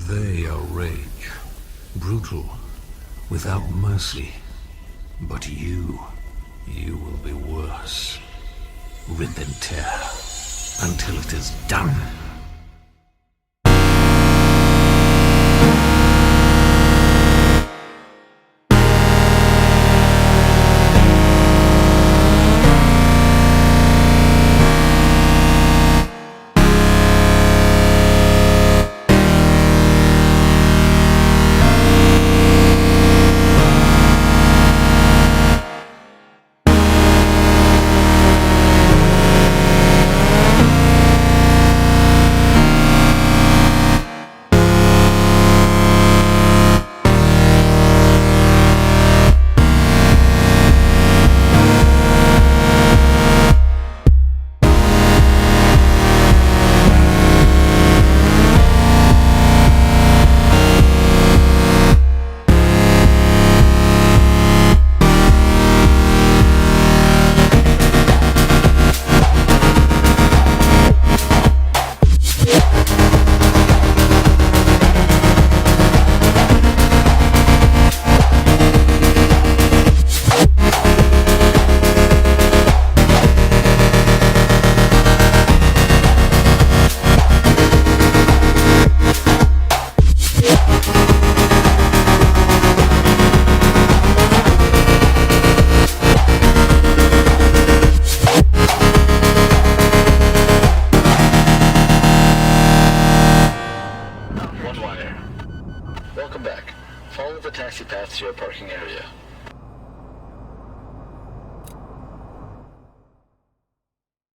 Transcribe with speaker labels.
Speaker 1: They are rage. Brutal. Without mercy. But you will be worse. Rip and tear. Until it is done.
Speaker 2: Welcome back. Follow the taxi path to your parking area.